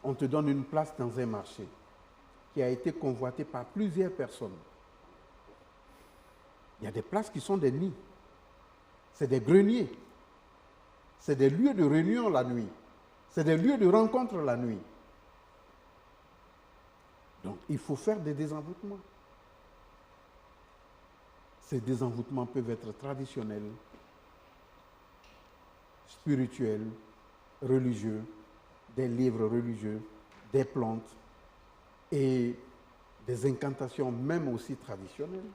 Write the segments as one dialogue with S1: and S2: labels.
S1: on te donne une place dans un marché qui a été convoité par plusieurs personnes. Il y a des places qui sont des nids. C'est des greniers. C'est des lieux de réunion la nuit. C'est des lieux de rencontre la nuit. Donc, il faut faire des désenvoûtements. Ces désenvoûtements peuvent être traditionnels, spirituels, religieux, des livres religieux, des plantes et des incantations même aussi traditionnelles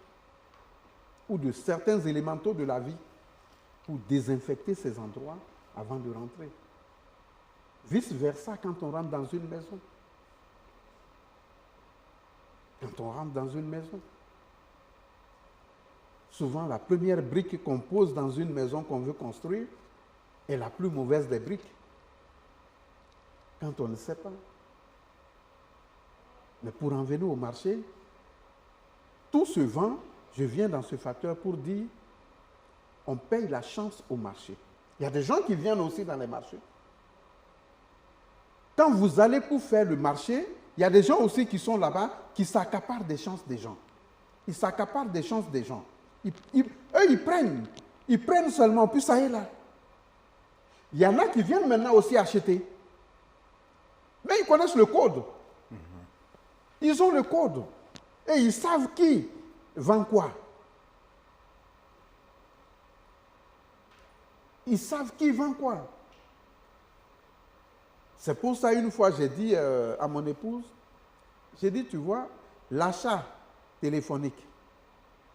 S1: ou de certains élémentaux de la vie pour désinfecter ces endroits avant de rentrer. Vice-versa quand on rentre dans une maison. Quand on rentre dans une maison, souvent la première brique qu'on pose dans une maison qu'on veut construire est la plus mauvaise des briques. Quand on ne sait pas. Mais pour en venir au marché, tout se vend, je viens dans ce facteur pour dire, on paye la chance au marché. Il y a des gens qui viennent aussi dans les marchés. Quand vous allez pour faire le marché, il y a des gens aussi qui sont là-bas, qui s'accaparent des chances des gens. Ils s'accaparent des chances des gens. Eux, ils prennent seulement, puis ça y est là. Il y en a qui viennent maintenant aussi acheter. Mais ils connaissent le code. Ils ont le code. Et ils savent qui vend quoi. Ils savent qui vend quoi. C'est pour ça, une fois, j'ai dit à mon épouse, j'ai dit, tu vois, l'achat téléphonique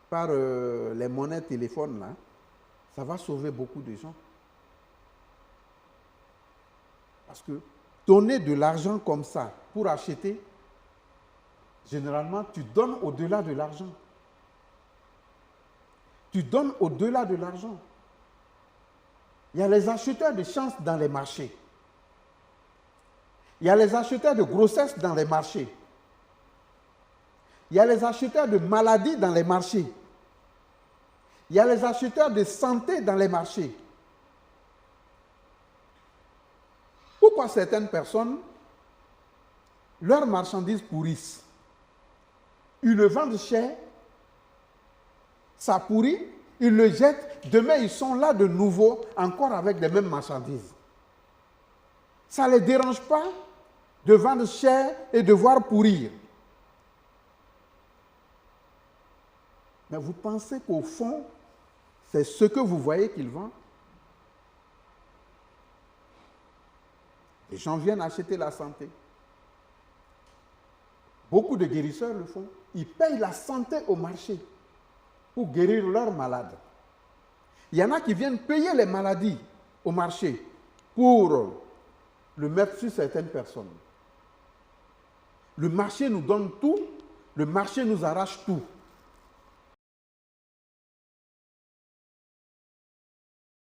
S1: par les monnaies téléphones, là, ça va sauver beaucoup de gens. Parce que donner de l'argent comme ça pour acheter, généralement, tu donnes au-delà de l'argent. Tu donnes au-delà de l'argent. Il y a les acheteurs de chance dans les marchés. Il y a les acheteurs de grossesse dans les marchés. Il y a les acheteurs de maladies dans les marchés. Il y a les acheteurs de santé dans les marchés. Pourquoi certaines personnes, leurs marchandises pourrissent? Ils le vendent cher, ça pourrit, ils le jettent, demain ils sont là de nouveau, encore avec les mêmes marchandises. Ça ne les dérange pas de vendre cher et de voir pourrir. Mais vous pensez qu'au fond, c'est ce que vous voyez qu'ils vendent? Les gens viennent acheter la santé. Beaucoup de guérisseurs le font. Ils payent la santé au marché pour guérir leurs malades. Il y en a qui viennent payer les maladies au marché pour le mettre sur certaines personnes. Le marché nous donne tout, le marché nous arrache tout.